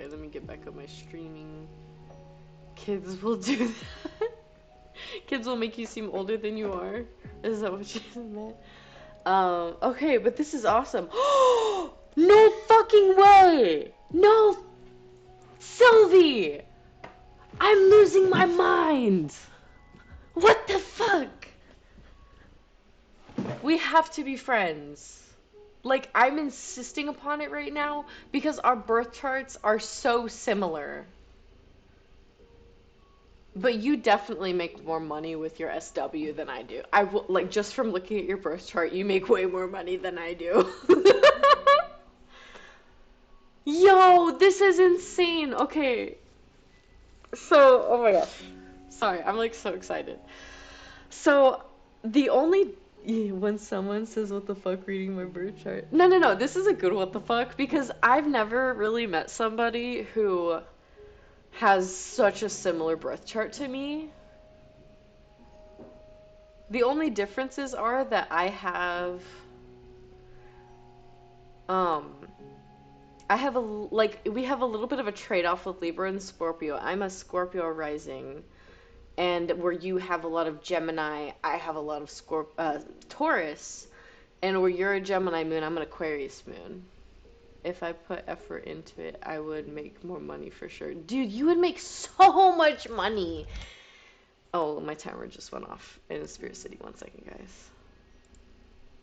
Sorry, let me get back on my streaming. Kids will do that. Kids will make you seem older than you are. Is that what you meant? Okay, but this is awesome. No fucking way! No, Sylvie! I'm losing my mind! What the fuck? We have to be friends. Like, I'm insisting upon it right now because our birth charts are so similar. But you definitely make more money with your SW than I do. I will, like, just from looking at your birth chart, you make way more money than I do. Yo, this is insane. Okay. So, oh my gosh. Sorry, I'm like so excited. So, the only when someone says what the fuck reading my birth chart. No, no, no. This is a good what the fuck because I've never really met somebody who has such a similar birth chart to me. The only differences are that um I have we have a little bit of a trade-off with Libra and Scorpio. I'm a Scorpio rising, and where you have a lot of Gemini, I have a lot of Taurus, and where you're a Gemini moon, I'm an Aquarius moon. If I put effort into it, I would make more money for sure. Dude, you would make so much money. Oh, my timer just went off in Spirit City. 1 second, guys.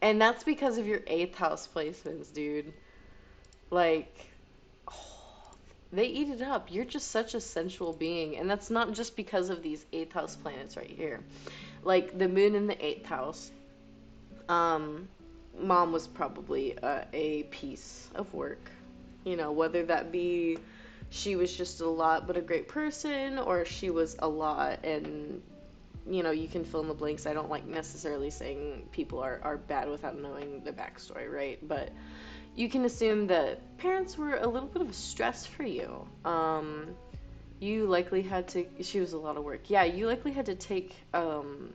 And that's because of your 8th house placements, dude. Like, oh, they eat it up. You're just such a sensual being. And that's not just because of these 8th house planets right here. Like, the moon in the 8th house. Mom was probably a piece of work. You know, whether that be she was just a lot but a great person, or she was a lot and, you know, you can fill in the blanks. I don't like necessarily saying people are bad without knowing the backstory, right? But you can assume that parents were a little bit of a stress for you. You likely had to, she was a lot of work. Yeah, you likely had to take on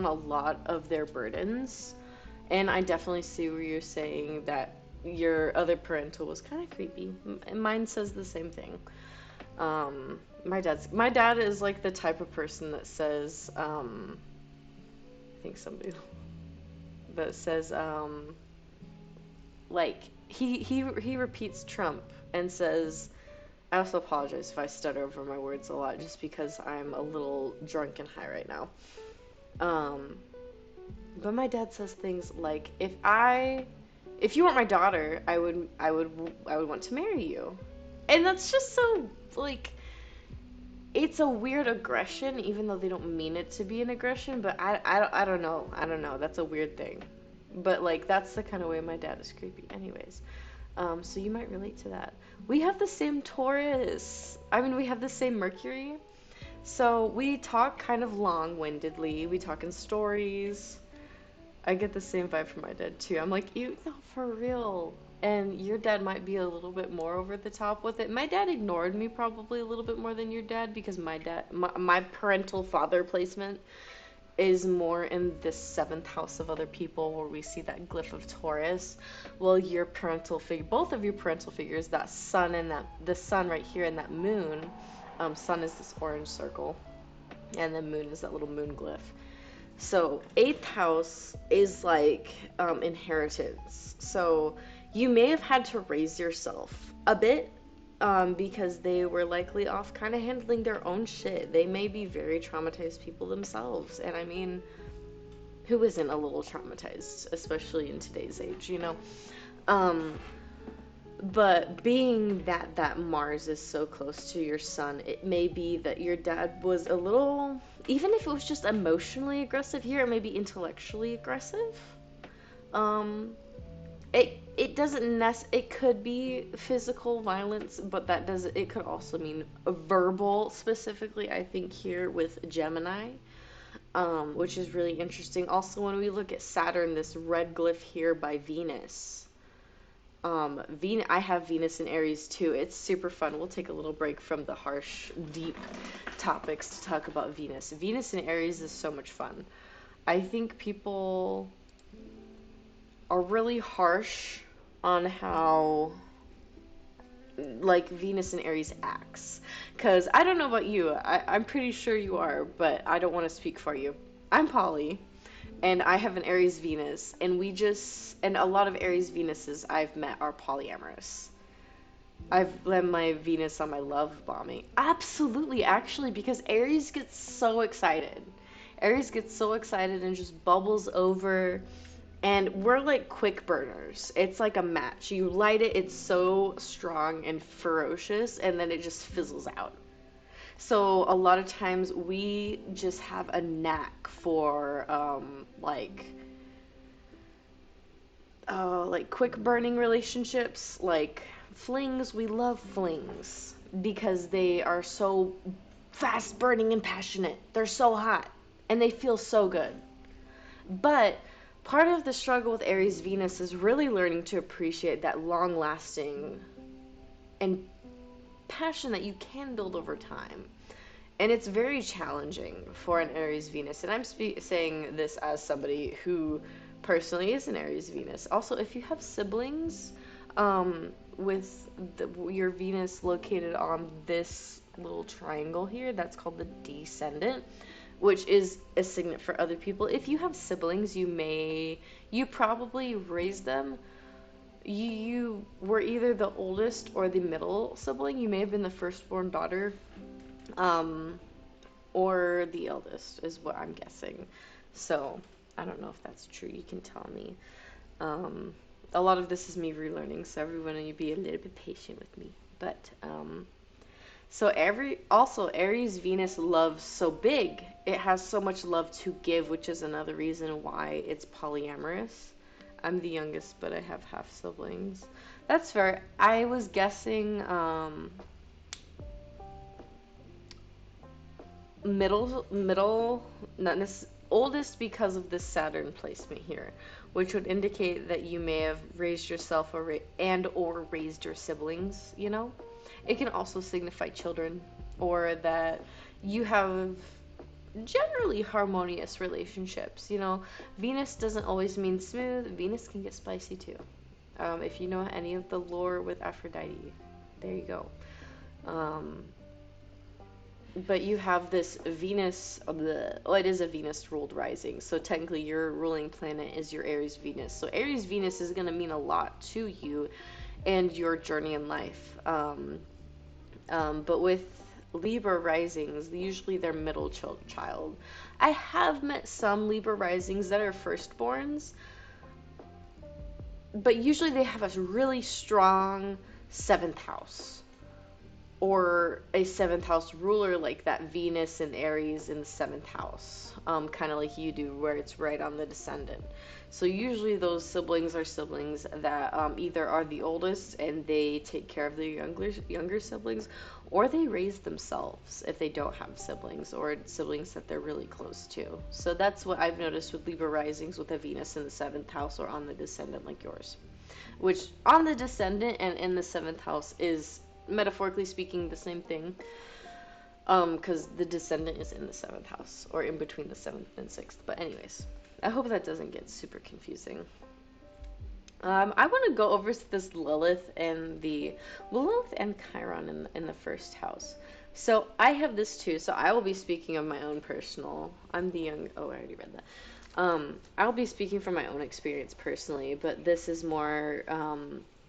a lot of their burdens. And I definitely see where you're saying that your other parental was kind of creepy. Mine says the same thing. My dad is like the type of person that says, I think somebody that says, like he repeats Trump and says, I also apologize if I stutter over my words a lot, just because I'm a little drunk and high right now. But my dad says things like, if you weren't my daughter, I would want to marry you. And that's just so, like, it's a weird aggression, even though they don't mean it to be an aggression, but I don't know. I don't know. That's a weird thing. But, like, that's the kind of way my dad is creepy. Anyways, so you might relate to that. We have the same Taurus. I mean, we have the same Mercury. So we talk kind of long-windedly. We talk in stories. I get the same vibe from my dad too. I'm like, you no, for real. And your dad might be a little bit more over the top with it. My dad ignored me probably a little bit more than your dad because my parental father placement is more in this 7th house of other people where we see that glyph of Taurus. Well, your parental figure, both of your parental figures, that sun and the sun right here and that moon, sun is this orange circle, and the moon is that little moon glyph. So 8th house is like inheritance. So you may have had to raise yourself a bit because they were likely off kind of handling their own shit. They may be very traumatized people themselves. And I mean, who isn't a little traumatized, especially in today's age, you know? But being that Mars is so close to your sun, it may be that your dad was a little, even if it was just emotionally aggressive here, it may be intellectually aggressive. It doesn't it could be physical violence, but it could also mean verbal, specifically, I think, here with Gemini, which is really interesting. Also, when we look at Saturn, this red glyph here by Venus, I have Venus in Aries too. It's super fun. We'll take a little break from the harsh, deep topics to talk about Venus. Venus in Aries is so much fun. I think people are really harsh on how like Venus and Aries acts. Because I don't know about you, I'm pretty sure you are, but I don't want to speak for you. I'm Polly, and I have an Aries Venus, and a lot of Aries Venuses I've met are polyamorous. I've led my Venus on my love bombing. Absolutely, actually, because Aries gets so excited. Aries gets so excited and just bubbles over. And we're like quick burners. It's like a match. You light it, it's so strong and ferocious, and then it just fizzles out. So a lot of times we just have a knack for like quick burning relationships, like flings. We love flings because they are so fast burning and passionate. They're so hot and they feel so good. But part of the struggle with Aries Venus is really learning to appreciate that long lasting and passion that you can build over time. And it's very challenging for an Aries Venus. And I'm saying this as somebody who personally is an Aries Venus. Also, if you have siblings with your Venus located on this little triangle here, that's called the descendant, which is a signet for other people. If you have siblings, you probably raised them. You were either the oldest or the middle sibling. You may have been the firstborn daughter, or the eldest, is what I'm guessing. So, I don't know if that's true. You can tell me. A lot of this is me relearning, so everyone, you be a little bit patient with me. But, so Aries Venus loves so big. It has so much love to give, which is another reason why it's polyamorous. I'm the youngest, but I have half siblings. That's fair. I was guessing middle, not oldest because of this Saturn placement here, which would indicate that you may have raised yourself or raised your siblings, you know? It can also signify children, or that you have generally harmonious relationships. You know, Venus doesn't always mean smooth. Venus can get spicy too. If you know any of the lore with Aphrodite, there you go. But you have this Venus, it is a Venus ruled rising. So technically your ruling planet is your Aries Venus. So Aries Venus is going to mean a lot to you and your journey in life. But with Libra risings, usually they're middle child. I have met some Libra risings that are firstborns, but usually they have a really strong seventh house, or a seventh house ruler, like that Venus and Aries in the seventh house, kind of like you do, where it's right on the descendant. So usually those siblings are siblings that either are the oldest and they take care of their younger siblings, or they raise themselves if they don't have siblings, or siblings that they're really close to. So that's what I've noticed with Libra risings with a Venus in the seventh house or on the descendant like yours, which on the descendant and in the seventh house is, metaphorically speaking, the same thing, because the descendant is in the seventh house, or in between the seventh and sixth. But anyways, I hope that doesn't get super confusing. I want to go over this Lilith and Chiron in the first house. So I have this too. So I will be speaking of my own personal. I'm the young. Oh, I already read that. I'll be speaking from my own experience personally, but this is more.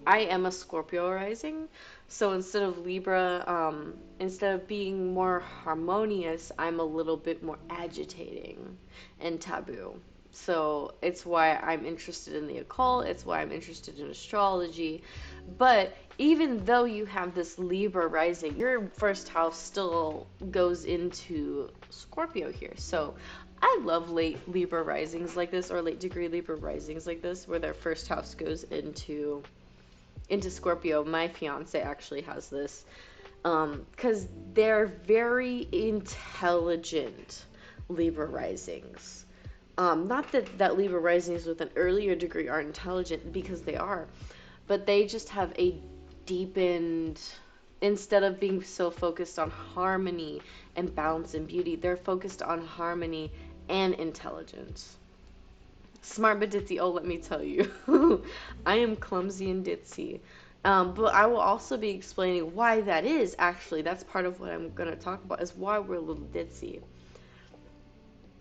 I am a Scorpio rising, so instead of Libra, instead of being more harmonious, I'm a little bit more agitating and taboo. So it's why I'm interested in the occult, it's why I'm interested in astrology. But even though you have this Libra rising, your first house still goes into Scorpio here. So I love late Libra risings like this, or late degree Libra risings like this, where their first house goes into Scorpio. My fiance actually has this, because they're very intelligent Libra risings. Not that Libra risings with an earlier degree are intelligent, because they are, but they just have a deepened, instead of being so focused on harmony and balance and beauty, they're focused on harmony and intelligence. Smart but ditzy, oh, let me tell you. I am clumsy and ditzy. But I will also be explaining why that is, actually. That's part of what I'm going to talk about, is why we're a little ditzy.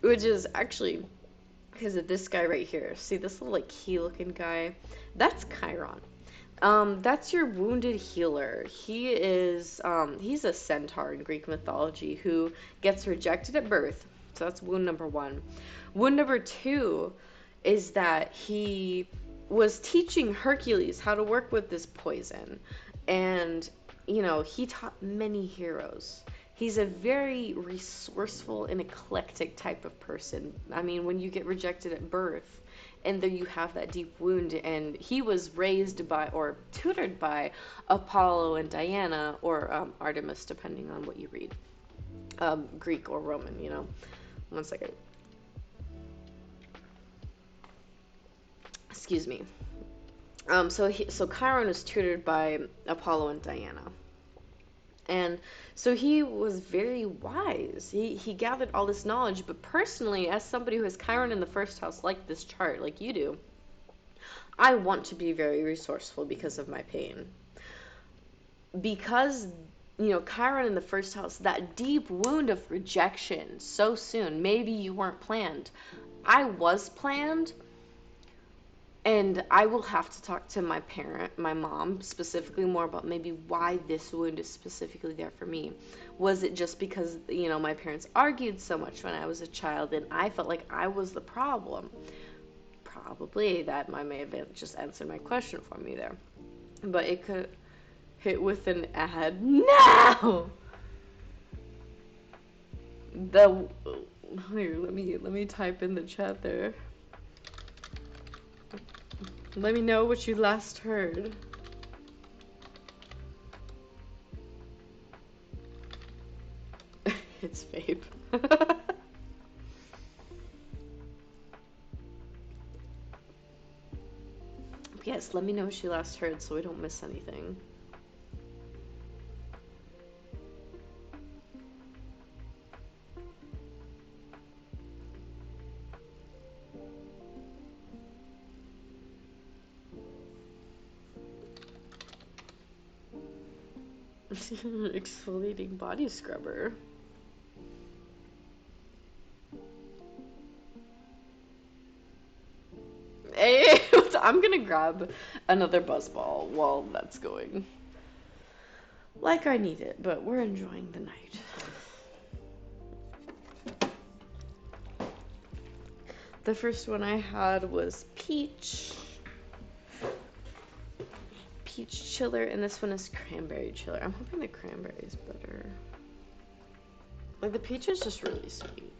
Which is actually because of this guy right here. See this little like key looking guy? That's Chiron. That's your wounded healer. He's a centaur in Greek mythology who gets rejected at birth. So that's wound number one. Wound number two is that he was teaching Hercules how to work with this poison. And, he taught many heroes. He's a very resourceful and eclectic type of person. I mean, when you get rejected at birth, and then you have that deep wound, and he was raised by or tutored by Apollo and Diana, or Artemis, depending on what you read, Greek or Roman. One second. Excuse me. So Chiron is tutored by Apollo and Diana. And so he was very wise. He gathered all this knowledge, but personally, as somebody who has Chiron in the first house, like this chart, like you do, I want to be very resourceful because of my pain. Because, Chiron in the first house, that deep wound of rejection so soon, maybe you weren't planned. I was planned, and I will have to talk to my mom, specifically more about maybe why this wound is specifically there for me. Was it just because, my parents argued so much when I was a child and I felt like I was the problem? Probably. That may have just answered my question for me there. But it could hit with an ad. No! Here, let me type in the chat there. Let me know what you last heard. It's vape. Yes, let me know what you last heard so we don't miss anything. Exfoliating body scrubber. Hey, I'm gonna grab another buzzball while that's going. Like I need it, but we're enjoying the night. The first one I had was peach chiller, and this one is cranberry chiller. I'm hoping the cranberry is better. Like, the peach is just really sweet.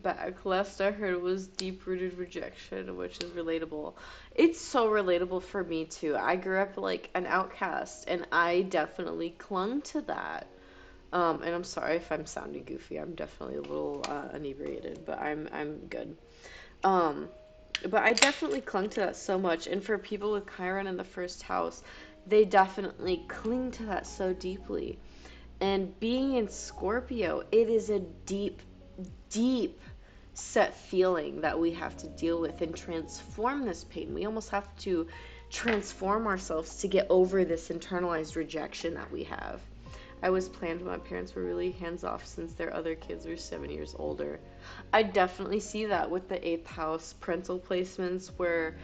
Back last I heard was deep-rooted rejection, which is relatable. It's so relatable for me too. I grew up like an outcast, and I definitely clung to that. And I'm sorry if I'm sounding goofy. I'm definitely a little inebriated, but I'm good. Um, but I definitely clung to that so much. And for people with Chiron in the first house, they definitely cling to that so deeply. And being in Scorpio, it is a deep, deep set feeling that we have to deal with and transform this pain. We almost have to transform ourselves to get over this internalized rejection that we have. I was planned when my parents were really hands off since their other kids were 7 years older. I definitely see that with the eighth house parental placements where,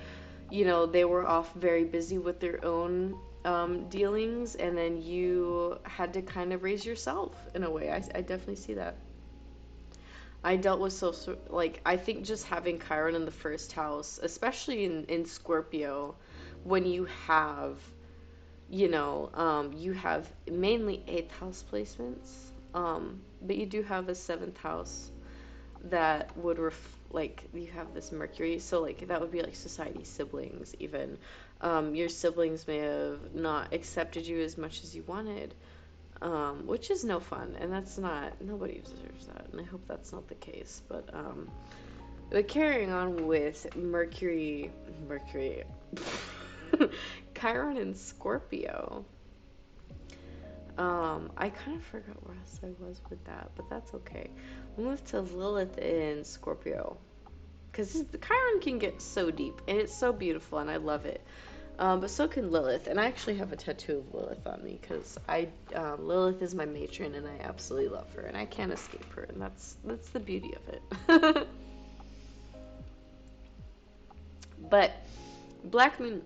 they were off very busy with their own dealings, and then you had to kind of raise yourself in a way. I definitely see that. I dealt with I think just having Chiron in the first house, especially in Scorpio, when you have mainly eighth house placements, but you do have a seventh house that would you have this Mercury, so like that would be like society, siblings, even Your siblings may have not accepted you as much as you wanted, which is no fun, and that's not, nobody deserves that, and I hope that's not the case. But carrying on with Mercury, Chiron and Scorpio. I kind of forgot where else I was with that, but that's okay. We'll move to Lilith in Scorpio. Because the Chiron can get so deep, and it's so beautiful, and I love it. But so can Lilith, and I actually have a tattoo of Lilith on me, because Lilith is my matron, and I absolutely love her, and I can't escape her, and that's the beauty of it. But Black Moon,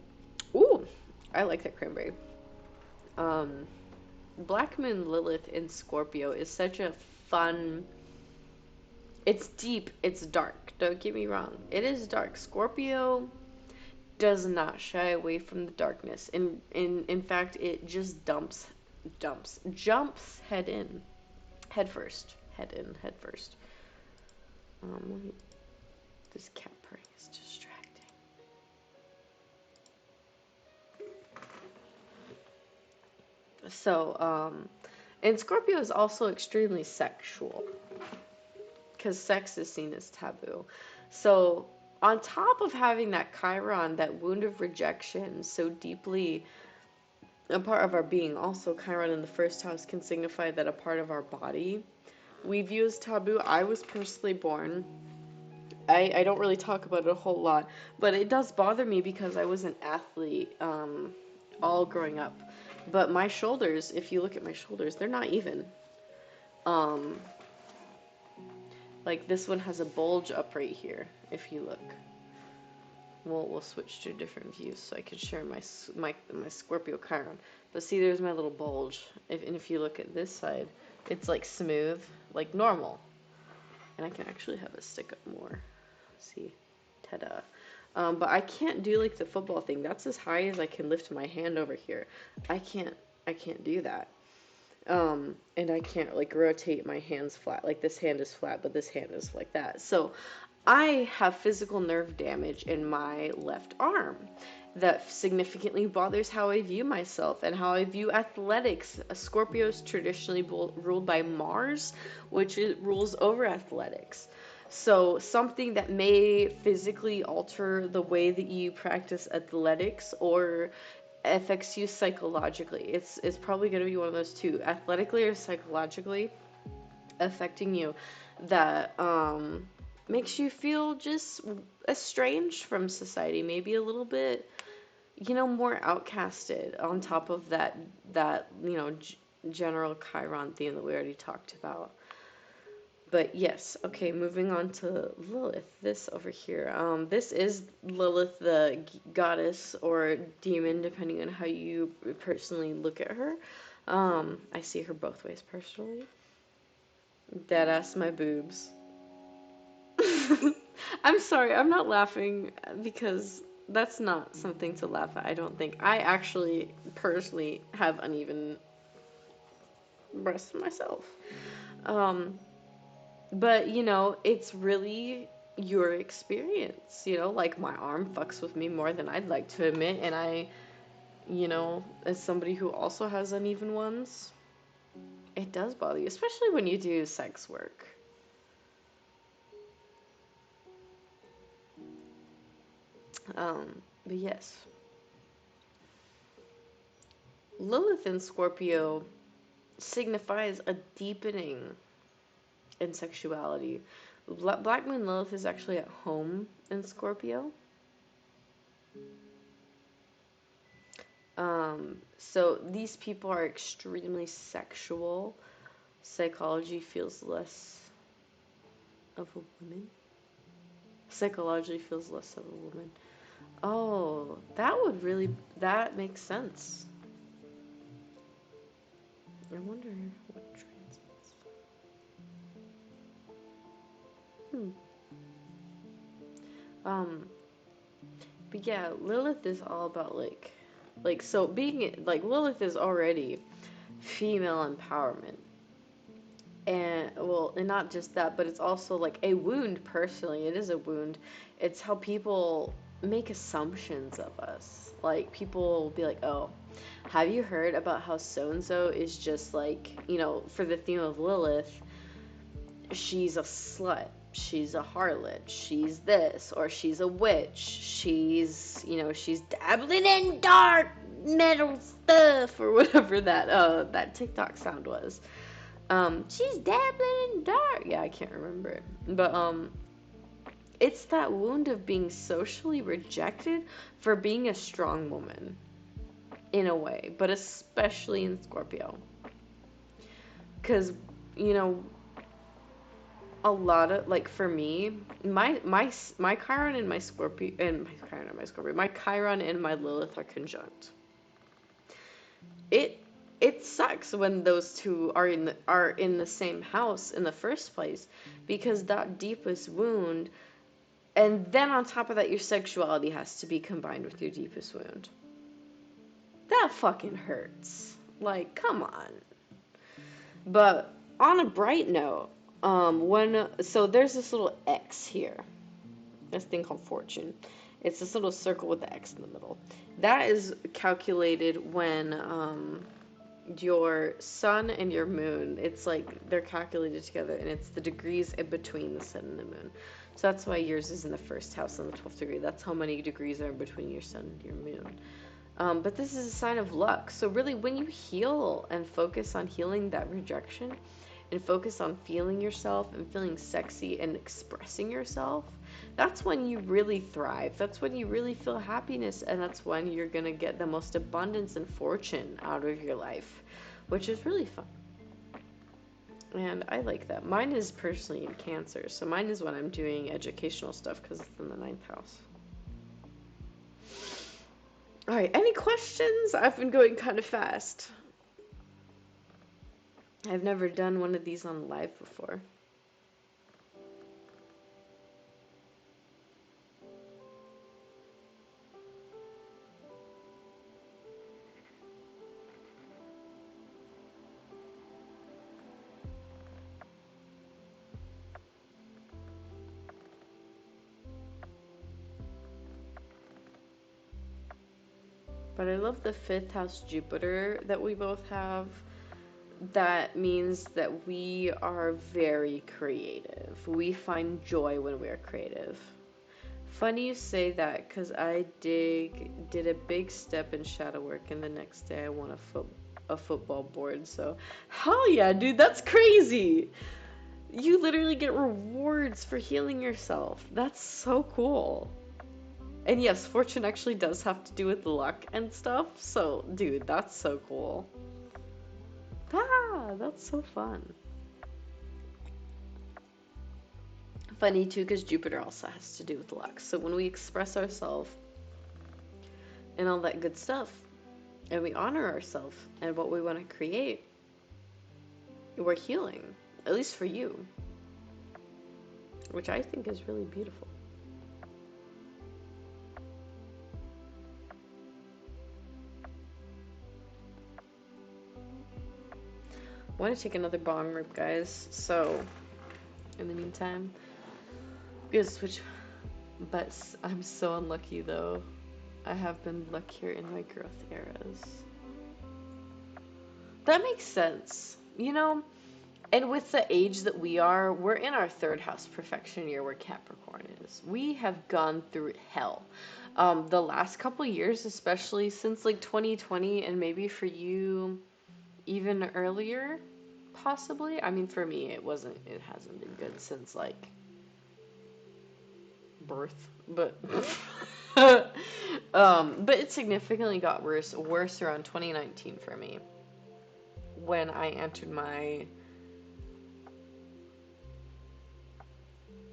ooh, I like that cranberry. Um, Black Moon Lilith in Scorpio is such a fun. It's deep, it's dark. Don't get me wrong. It is dark. Scorpio does not shy away from the darkness. In fact, it just jumps head first, head in, head first. This cat purring is distracting. And Scorpio is also extremely sexual because sex is seen as taboo. So, on top of having that Chiron, that wound of rejection, so deeply a part of our being, also Chiron in the first house can signify that a part of our body we view as taboo. I was personally born. I don't really talk about it a whole lot, but it does bother me because I was an athlete all growing up. But my shoulders, if you look at my shoulders, they're not even. Um, like this one has a bulge up right here, if you look. We'll switch to different views so I can share my Scorpio Chiron. But see, there's my little bulge. And if you look at this side, it's like smooth, like normal. And I can actually have it stick up more. See, ta-da. But I can't do like the football thing. That's as high as I can lift my hand over here. I can't do that. And I can't like rotate my hands flat. Like this hand is flat, but this hand is like that. So I have physical nerve damage in my left arm that significantly bothers how I view myself and how I view athletics. Scorpio is traditionally ruled by Mars, which rules over athletics. So something that may physically alter the way that you practice athletics or affects you psychologically. It's probably going to be one of those two, athletically or psychologically affecting you, that makes you feel just estranged from society, maybe a little bit, more outcasted on top of that general Chiron theme that we already talked about. But yes, okay, moving on to Lilith. This over here. This is Lilith, the goddess or demon, depending on how you personally look at her. I see her both ways personally. Deadass my boobs. I'm sorry, I'm not laughing because that's not something to laugh at, I don't think. I actually personally have uneven breasts myself. But, it's really your experience, like my arm fucks with me more than I'd like to admit, and as somebody who also has uneven ones, it does bother you, especially when you do sex work. But yes. Lilith in Scorpio signifies a deepening in sexuality. Black Moon Lilith is actually at home in Scorpio. So these people are extremely sexual. Psychology feels less of a woman. Psychology feels less of a woman. Oh, that makes sense. I wonder what transits. But yeah, Lilith is all about so being like Lilith is already female empowerment. And not just that, but it's also like a wound personally. It is a wound. It's how people make assumptions of us. Like, people will be like, oh, have you heard about how so-and-so is just like, for the theme of Lilith, she's a slut, she's a harlot, she's this, or she's a witch, she's dabbling in dark metal stuff, or whatever that TikTok sound was. She's dabbling in dark. Yeah, I can't remember it. But it's that wound of being socially rejected for being a strong woman, in a way, but especially in Scorpio. Because, you know, a lot of, like, for me, my Chiron and my Scorpio, my Chiron and my Lilith are conjunct. It sucks when those two are in the same house in the first place, because that deepest wound, and then on top of that, your sexuality has to be combined with your deepest wound. That fucking hurts. Like, come on. But on a bright note, so there's this little X here, this thing called fortune. It's this little circle with the X in the middle. That is calculated when your sun and your moon, it's like they're calculated together, and it's the degrees in between the sun and the moon. So that's why yours is in the first house on the 12th degree. That's how many degrees are in between your sun and your moon. But this is a sign of luck. So really, when you heal and focus on healing that rejection, and focus on feeling yourself and feeling sexy and expressing yourself, that's when you really thrive. That's when you really feel happiness, and that's when you're going to get the most abundance and fortune out of your life, which is really fun. And I like that. Mine is personally in Cancer, so mine is when I'm doing educational stuff, because it's in the 9th house. Alright, any questions? I've been going kind of fast. I've never done one of these on live before. But I love the 5th house Jupiter that we both have. That means that we are very creative. We find joy when we are creative. Funny you say that, because I did a big step in shadow work, and the next day I won a football board. So, hell yeah, dude, that's crazy. You literally get rewards for healing yourself. That's so cool. And yes, fortune actually does have to do with luck and stuff. So, dude, that's so cool. Ah, that's so fun. Funny too, because Jupiter also has to do with luck. So when we express ourselves and all that good stuff, and we honor ourselves and what we want to create, we're healing. At least for you. Which I think is really beautiful. I want to take another bong rip, guys. So, in the meantime, I'm gonna switch. But I'm so unlucky, though. I have been luckier in my growth eras. That makes sense. You know, and with the age that we are, we're in our 3rd house perfection year where Capricorn is. We have gone through hell. The last couple years, especially since like 2020, and maybe for you even earlier, possibly. I mean, for me, it hasn't been good since like birth, but but it significantly got worse around 2019 for me, when I entered my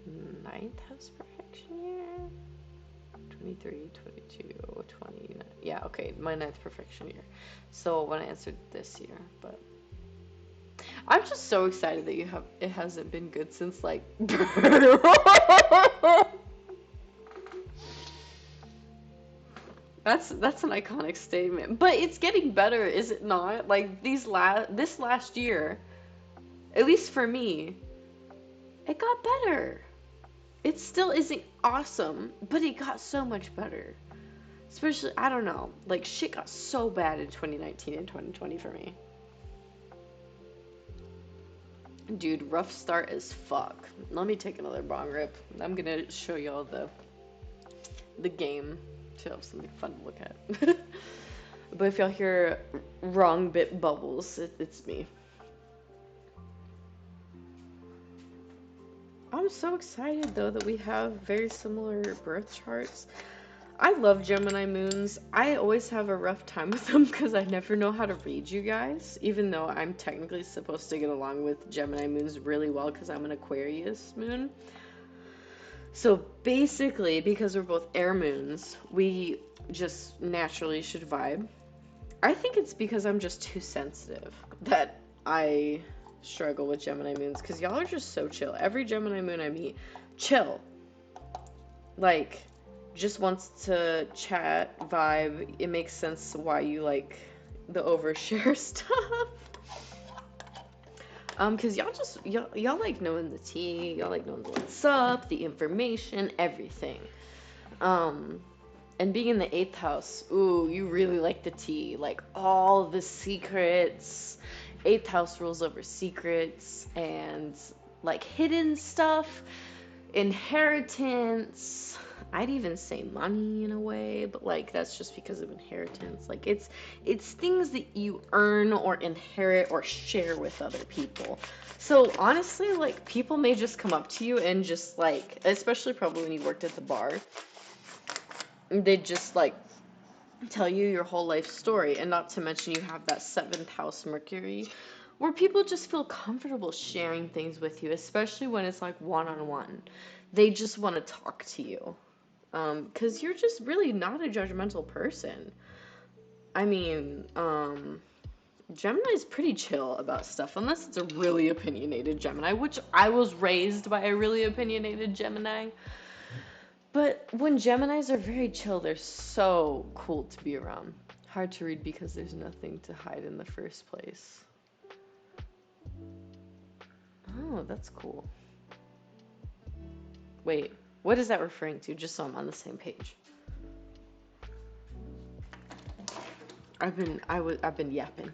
9th house perfection year. 23, 22, 29. Yeah, okay, my 9th perfection year. So when I answered this year, but I'm just so excited that it hasn't been good since like That's an iconic statement. But it's getting better, is it not? Like this last year, at least for me, it got better. It still isn't awesome, but it got so much better. Especially, I don't know, like shit got so bad in 2019 and 2020 for me. Dude, rough start as fuck. Let me take another bong rip. I'm gonna show y'all the game to have something fun to look at. But if y'all hear wrong bit bubbles, it's me. I'm so excited though that we have very similar birth charts. I love Gemini moons. I always have a rough time with them because I never know how to read you guys, even though I'm technically supposed to get along with Gemini moons really well because I'm an Aquarius moon. So basically, because we're both air moons, we just naturally should vibe. I think it's because I'm just too sensitive that I struggle with Gemini moons because y'all are just so chill. Every Gemini moon I meet, chill. Like, just wants to chat, vibe. It makes sense why you like the overshare stuff. Cause y'all like knowing the tea, y'all like knowing what's up, the information, everything. And being in the 8th house, ooh, you really like the tea, like all the secrets. 8th house rules over secrets and like hidden stuff, inheritance. I'd even say money in a way, but like that's just because of inheritance. Like it's things that you earn or inherit or share with other people. So honestly, like people may just come up to you and just like, especially probably when you worked at the bar, they'd just like tell you your whole life story. And not to mention you have that 7th house Mercury where people just feel comfortable sharing things with you, especially when it's like one-on-one. They just want to talk to you. Because you're just really not a judgmental person. I mean, Gemini's pretty chill about stuff, unless it's a really opinionated Gemini, which I was raised by a really opinionated Gemini. But when Geminis are very chill, they're so cool to be around. Hard to read because there's nothing to hide in the first place. Oh, that's cool. Wait, what is that referring to? Just so I'm on the same page. I've been yapping.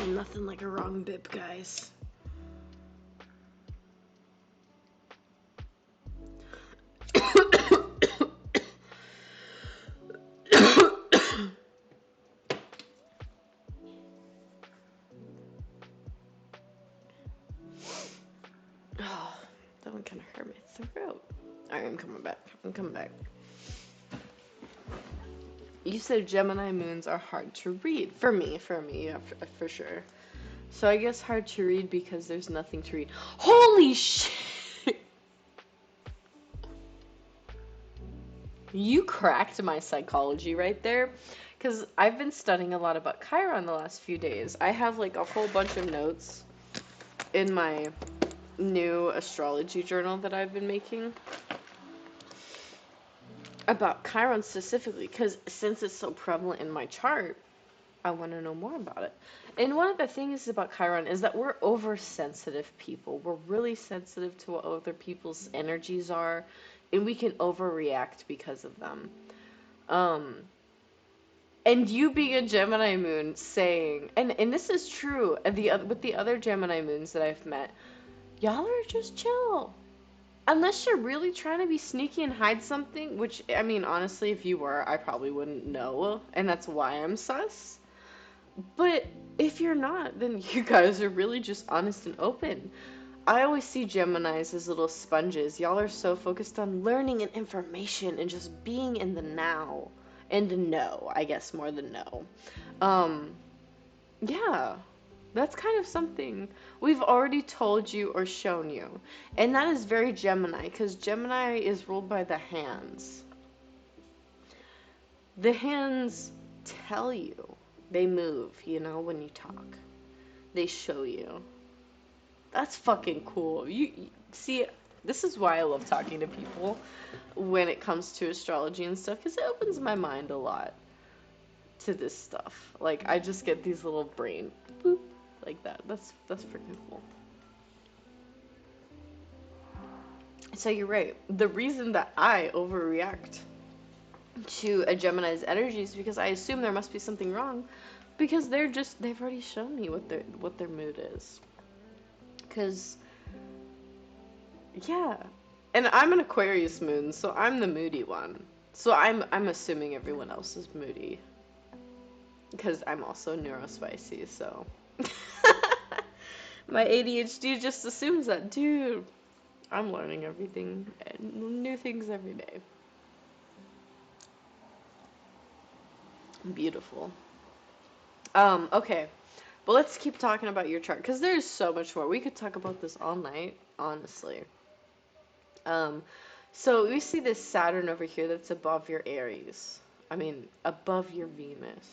Nothing like a wrong bip, guys. Oh, that one kind of hurt my throat. Alright, I'm coming back. You said Gemini moons are hard to read. For me, yeah, for sure. So I guess hard to read because there's nothing to read. Holy shit! You cracked my psychology right there. Because I've been studying a lot about Chiron the last few days. I have like a whole bunch of notes in my new astrology journal that I've been making about Chiron specifically, because since it's so prevalent in my chart, I want to know more about it. And one of the things about Chiron is that we're oversensitive people. We're really sensitive to what other people's energies are, and we can overreact because of them. And you being a Gemini moon saying, and this is true, with the other Gemini moons that I've met, y'all are just chill. Unless you're really trying to be sneaky and hide something, which, I mean, honestly, if you were, I probably wouldn't know, and that's why I'm sus. But if you're not, then you guys are really just honest and open. I always see Geminis as little sponges. Y'all are so focused on learning and information and just being in the now. And the know, I guess, more than know. Yeah. That's kind of something we've already told you or shown you. And that is very Gemini, because Gemini is ruled by the hands. The hands tell you. They move, when you talk. They show you. That's fucking cool. You see, this is why I love talking to people when it comes to astrology and stuff, because it opens my mind a lot to this stuff. Like, I just get these little brain boop like that. That's freaking cool. So you're right. The reason that I overreact to a Gemini's energy is because I assume there must be something wrong, because they've already shown me what their mood is. Because yeah, and I'm an Aquarius moon, so I'm the moody one. So I'm assuming everyone else is moody, because I'm also neurospicy. So my ADHD just assumes that, dude. I'm learning everything, new things every day. Beautiful. Okay. But let's keep talking about your chart, because there's so much more. We could talk about this all night, honestly. Um, so we see this Saturn over here that's above your Aries. I mean, above your Venus.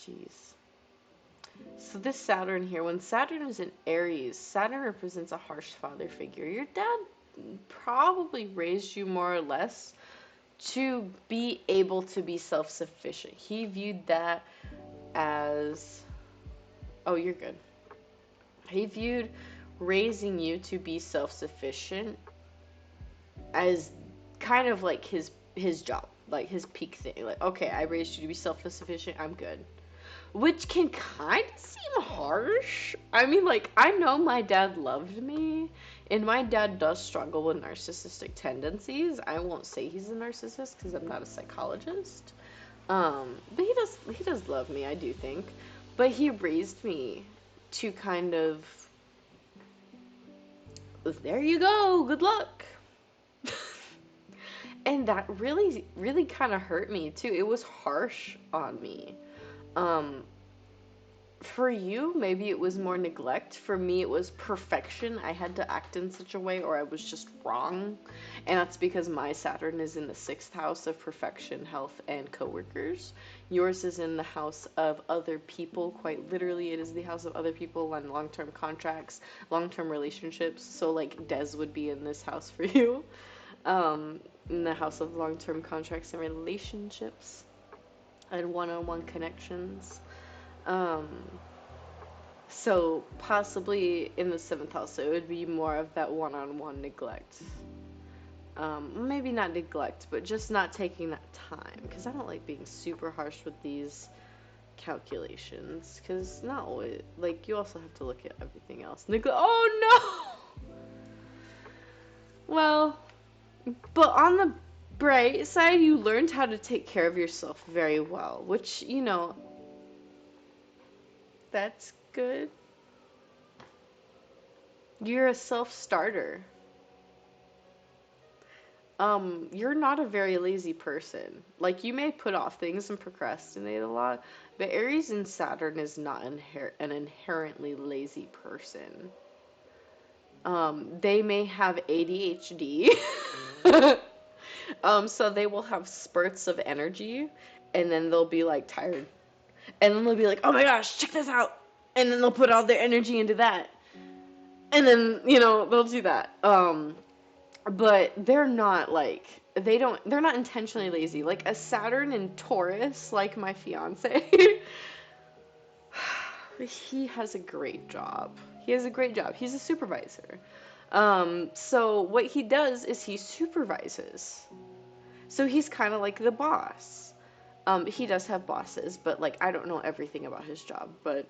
Jeez. So this Saturn here, when Saturn is in Aries, Saturn represents a harsh father figure. Your dad probably raised you more or less to be able to be self-sufficient. He viewed that as, oh, you're good. He viewed raising you to be self-sufficient as kind of like his job, like his peak thing. Like, okay, I raised you to be self-sufficient, I'm good. Which can kind of seem harsh. I mean, like, I know my dad loved me, and my dad does struggle with narcissistic tendencies. I won't say he's a narcissist because I'm not a psychologist. But he does love me, I do think. But he raised me to kind of, there you go, good luck. And that really, really kind of hurt me too. It was harsh on me. Um, for you, maybe it was more neglect. For me, it was perfection. I had to act in such a way, or I was just wrong. And that's because my Saturn is in the 6th house of perfection, health, and coworkers. Yours is in the house of other people. Quite literally, it is the house of other people and long-term contracts, long-term relationships. So, like, Des would be in this house for you. In the house of long-term contracts and relationships and one-on-one connections. Um, so possibly in the 7th house, it would be more of that one-on-one neglect. Maybe not neglect, but just not taking that time. Because I don't like being super harsh with these calculations. Because not always, like, you also have to look at everything else. Oh no! Well, but on the bright side, you learned how to take care of yourself very well, which, that's good. You're a self-starter. You're not a very lazy person. Like, you may put off things and procrastinate a lot, but Aries and Saturn is not an inherently lazy person. They may have ADHD. So they will have spurts of energy, and then they'll be, like, tired. And then they'll be like, oh my gosh, check this out. And then they'll put all their energy into that. And then, they'll do that. But they're not, like, they're not intentionally lazy. Like, a Saturn in Taurus, like my fiance, he has a great job. He's a supervisor. So what he does is he supervises. So he's kind of like the boss. He does have bosses, but, like, I don't know everything about his job. But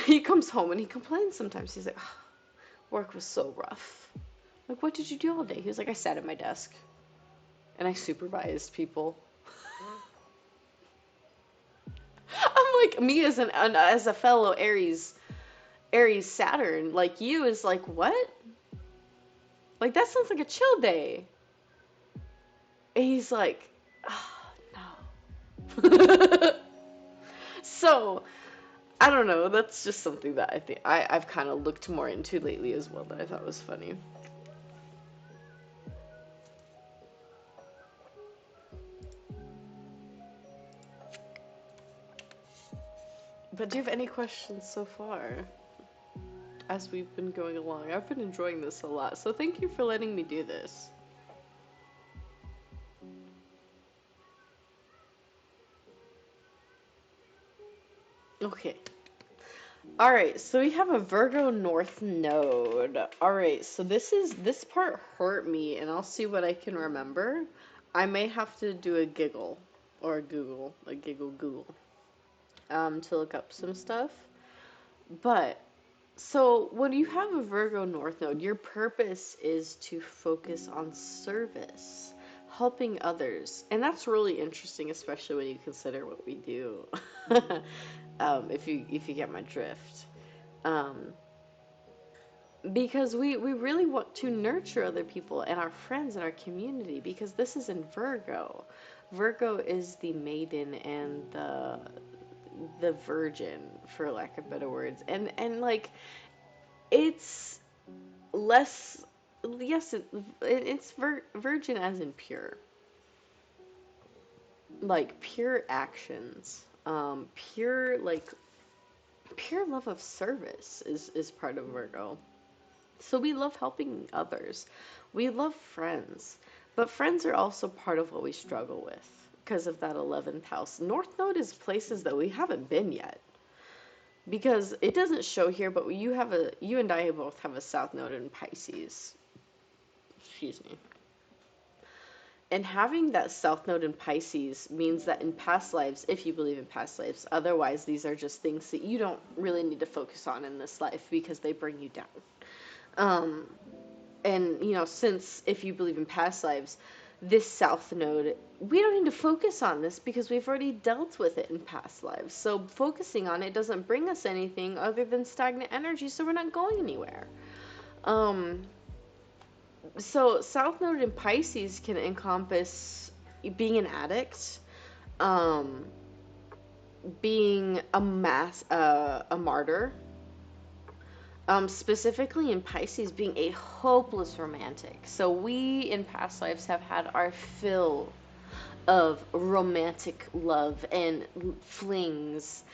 he comes home and he complains sometimes. He's like, oh, work was so rough. Like, what did you do all day? He was like, I sat at my desk and I supervised people. I'm like, me as a fellow Aries Saturn, like, you is like, what? Like, that sounds like a chill day. And he's like, oh, no. So, I don't know. That's just something that I think I've kind of looked more into lately as well that I thought was funny. But do you have any questions so far as we've been going along? I've been enjoying this a lot, so thank you for letting me do this. Okay. All right, so we have a Virgo North node. All right, so this part hurt me, and I'll see what I can remember. I may have to do a giggle or a giggle Google, to look up some stuff. But so when you have a Virgo North node, your purpose is to focus on service, helping others, and that's really interesting, especially when you consider what we do. If you get my drift. Um, because we really want to nurture other people and our friends and our community because this is in Virgo. Virgo is the maiden and the virgin, for lack of better words, and like it's less, yes, it's virgin as in pure, like pure actions, pure, like pure love of service is part of Virgo. So we love helping others. We love friends. But friends are also part of what we struggle with because of that 11th house. North Node is places that we haven't been yet. Because it doesn't show here, but you and I both have a South Node in Pisces. Excuse me. And having that South Node in Pisces means that in past lives, if you believe in past lives, otherwise these are just things that you don't really need to focus on in this life because they bring you down. Um, and since if you believe in past lives, this South Node, we don't need to focus on this because we've already dealt with it in past lives. So focusing on it doesn't bring us anything other than stagnant energy, so we're not going anywhere. Um, so South Node in Pisces can encompass being an addict, um, being a martyr, specifically in Pisces, being a hopeless romantic. So we in past lives have had our fill of romantic love and flings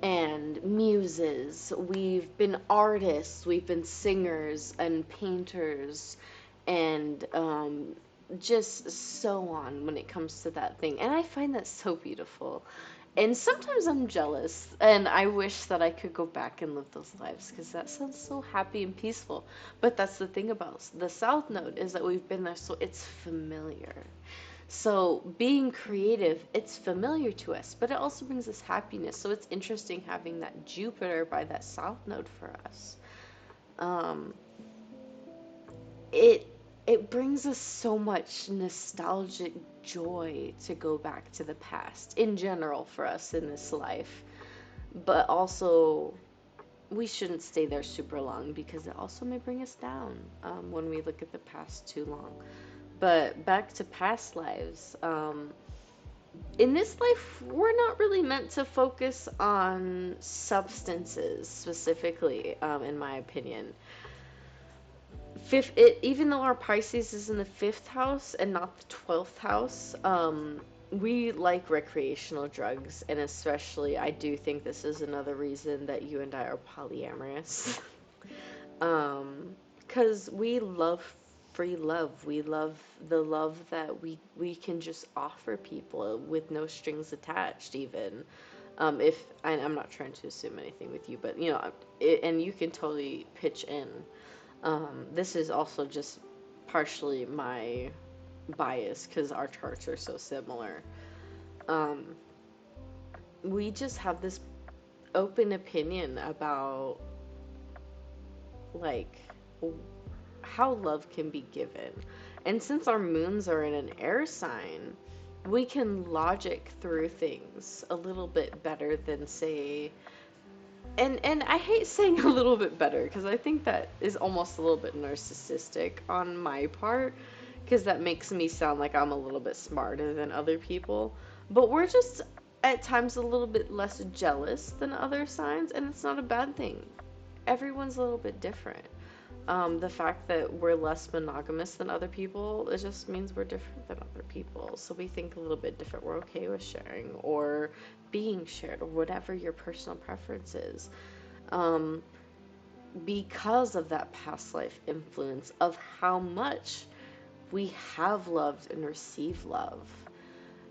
and muses. We've been artists, we've been singers and painters, and just so on when it comes to that thing. And I find that so beautiful. And sometimes I'm jealous, and I wish that I could go back and live those lives because that sounds so happy and peaceful. But that's the thing about the South Node is that we've been there, so it's familiar. So being creative, it's familiar to us, but it also brings us happiness. So it's interesting having that Jupiter by that South Node for us. Um, it it brings us so much nostalgic joy to go back to the past in general for us in this life. But also, we shouldn't stay there super long because it also may bring us down when we look at the past too long. But back to past lives. In this life, we're not really meant to focus on substances specifically, in my opinion. Even though our Pisces is in the fifth house and not the 12th house, we like recreational drugs, and especially I do think this is another reason that you and I are polyamorous. Because we love free love. We love the love that we can just offer people with no strings attached, even. If I'm not trying to assume anything with you, but and you can totally pitch in. This is also just partially my bias because our charts are so similar. Um, we just have this open opinion about like how love can be given. And since our moons are in an air sign, we can logic through things a little bit better than say, and I hate saying a little bit better because I think that is almost a little bit narcissistic on my part because that makes me sound like I'm a little bit smarter than other people. But we're just at times a little bit less jealous than other signs, and it's not a bad thing. Everyone's a little bit different. The fact that we're less monogamous than other people, it just means we're different than other people. So we think a little bit different. We're okay with sharing or being shared or whatever your personal preference is. Um, because of that past life influence of how much we have loved and received love.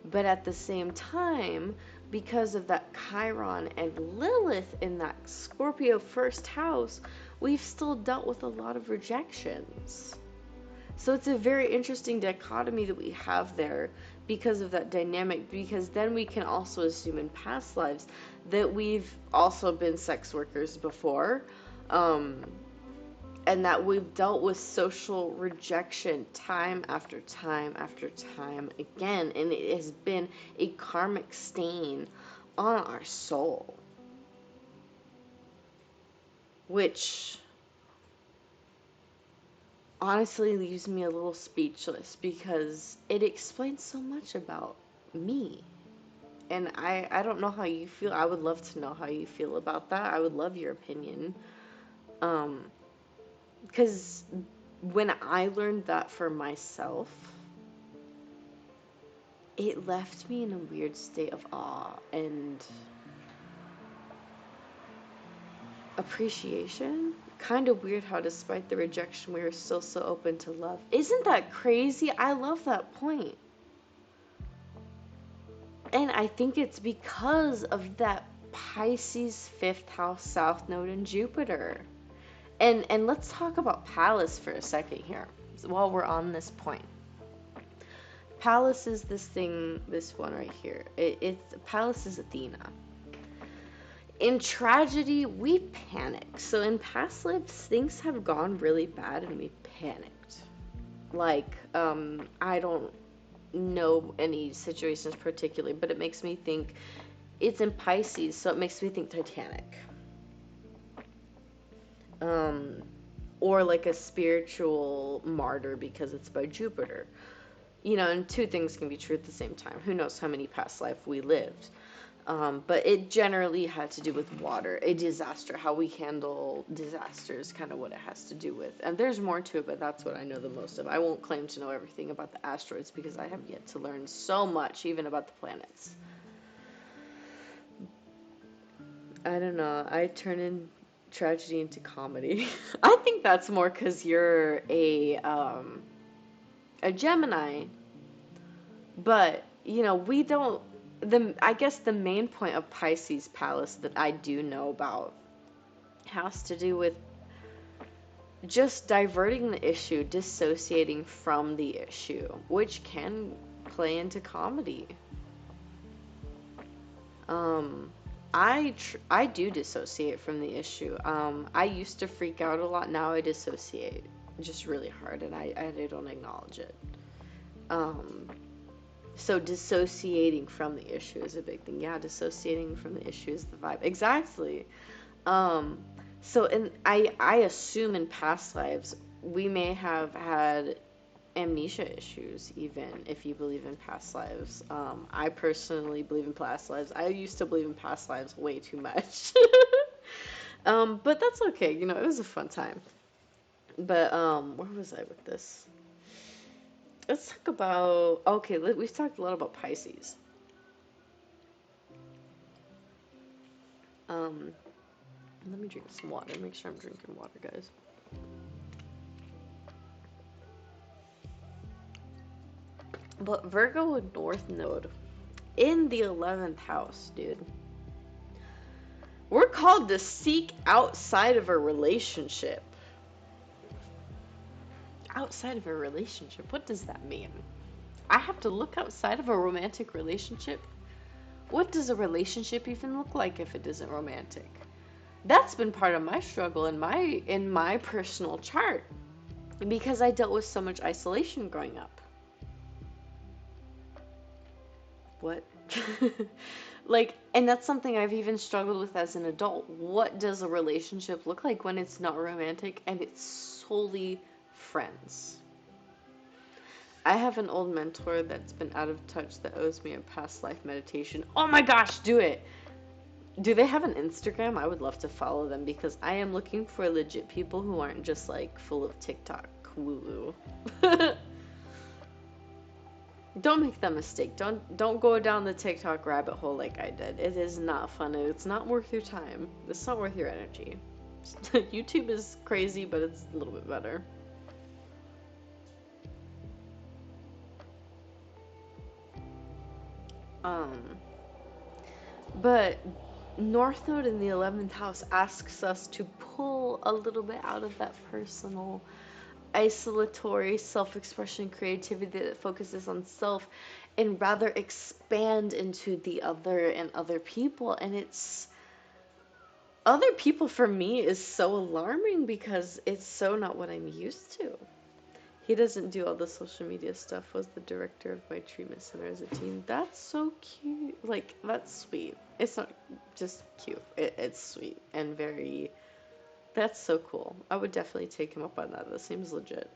But at the same time, because of that Chiron and Lilith in that Scorpio first house, we've still dealt with a lot of rejections. So it's a very interesting dichotomy that we have there because of that dynamic, because then we can also assume in past lives that we've also been sex workers before. Um, and that we've dealt with social rejection time after time after time again, and it has been a karmic stain on our soul, which honestly leaves me a little speechless because it explains so much about me. And I don't know how you feel. I would love to know how you feel about that. I would love your opinion. Um, because when I learned that for myself, it left me in a weird state of awe and appreciation. Kind of weird how, despite the rejection, we were still so open to love. Isn't that crazy? I love that point. And I think it's because of that Pisces fifth house south node in Jupiter. And let's talk about Pallas for a second here while we're on this point. Pallas is this thing, this one right here. Pallas is Athena. In tragedy, we panic. So in past lives, things have gone really bad and we panicked. Like, I don't know any situations particularly, but it makes me think it's in Pisces, so it makes me think Titanic. Or like a spiritual martyr because it's by Jupiter. You know, and two things can be true at the same time. Who knows how many past life we lived. But it generally had to do with water, a disaster, how we handle disasters, kind of what it has to do with. And there's more to it, but that's what I know the most of. I won't claim to know everything about the asteroids because I have yet to learn so much, even about the planets. I don't know. I turn in tragedy into comedy. I think that's more because you're a Gemini, but you know we don't. I guess the main point of Pisces Pallas that I do know about has to do with just diverting the issue, dissociating from the issue, which can play into comedy. I do dissociate from the issue. I used to freak out a lot. Now I dissociate just really hard, and I don't acknowledge it. So dissociating from the issue is a big thing. Yeah, dissociating from the issue is the vibe. Exactly. So I assume in past lives we may have had amnesia issues, even if you believe in past lives. I personally believe in past lives. I used to believe in past lives way too much. But that's okay. You know, it was a fun time. But where was I with this? Let's talk about, okay, we've talked a lot about Pisces. Let me drink some water. Make sure I'm drinking water, guys. But Virgo with North Node in the 11th house, dude. We're called to seek outside of a relationship. Outside of a relationship? What does that mean? I have to look outside of a romantic relationship? What does a relationship even look like if it isn't romantic? That's been part of my struggle in my personal chart because I dealt with so much isolation growing up. What? Like, and that's something I've even struggled with as an adult. What does a relationship look like when it's not romantic and it's solely friends? I have an old mentor that's been out of touch that owes me a past life meditation. Oh my gosh, do it! Do they have an Instagram? I would love to follow them because I am looking for legit people who aren't just like full of TikTok woo woo. Don't make that mistake. Don't go down the TikTok rabbit hole like I did. It is not fun. It's not worth your time. It's not worth your energy. YouTube is crazy, but it's a little bit better. Um, but North Node in the 11th house asks us to pull a little bit out of that personal, isolatory self expression creativity that focuses on self and rather expand into the other and other people. And it's other people for me is so alarming because it's so not what I'm used to. He doesn't do all the social media stuff, was the director of my treatment center as a teen. That's so cute. Like, that's sweet. It's not just cute, it's sweet and very. That's so cool. I would definitely take him up on that. That seems legit.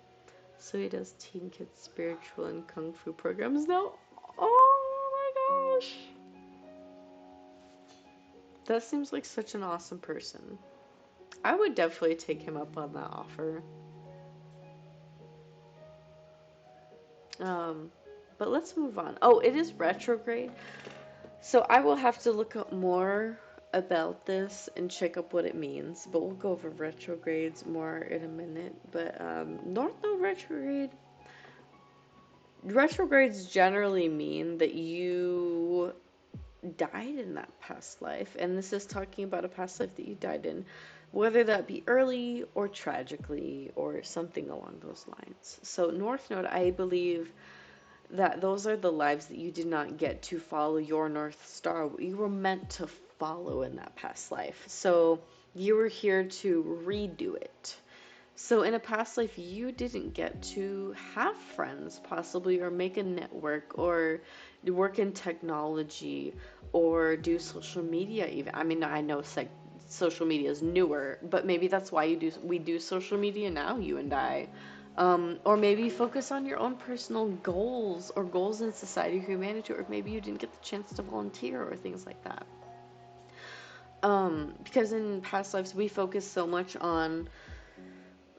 So he does teen kids spiritual and kung fu programs now. Oh my gosh. That seems like such an awesome person. I would definitely take him up on that offer. Um, but let's move on. Oh, it is retrograde. So I will have to look up more about this and check up what it means. But we'll go over retrogrades more in a minute. But North Node retrogrades generally mean that you died in that past life. And this is talking about a past life that you died in, whether that be early or tragically or something along those lines. So North Node, I believe that those are the lives that you did not get to follow your North Star, what you were meant to follow in that past life. So you were here to redo it. So in a past life, you didn't get to have friends, possibly, or make a network, or work in technology, or do social media. Even I mean, I know social media is newer, but maybe that's why we do social media now, you and I. Or maybe focus on your own personal goals or goals in society or humanity, or maybe you didn't get the chance to volunteer or things like that. Because in past lives, we focus so much on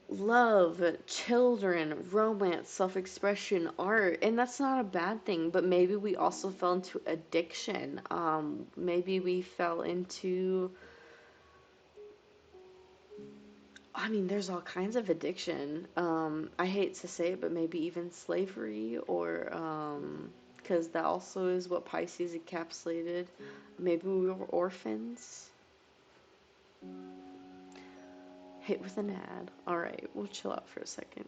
love, children, romance, self expression, art, and that's not a bad thing, but maybe we also fell into addiction. Maybe we fell into, I mean, there's all kinds of addiction. I hate to say it, but maybe even slavery, or, because that also is what Pisces encapsulated. Maybe we were orphans. Hit with an ad. All right, we'll chill out for a second.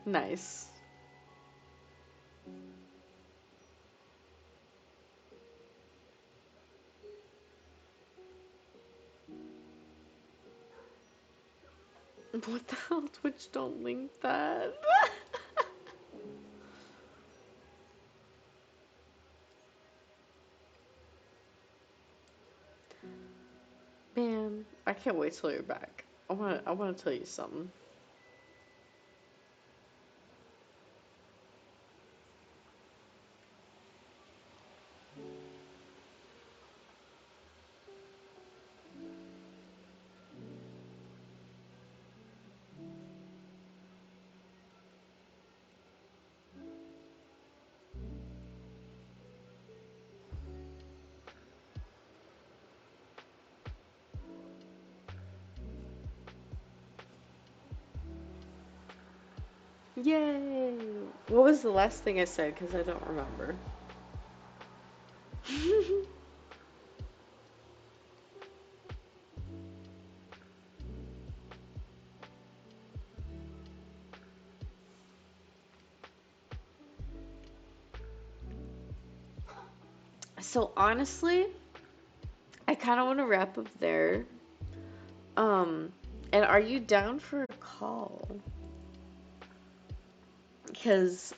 Nice. What the hell? Twitch don't link that. Man, I can't wait till you're back. I wanna tell you something. Yay! What was the last thing I said? Because I don't remember. So honestly, I kind of want to wrap up there. Um, And are you down for a call? Because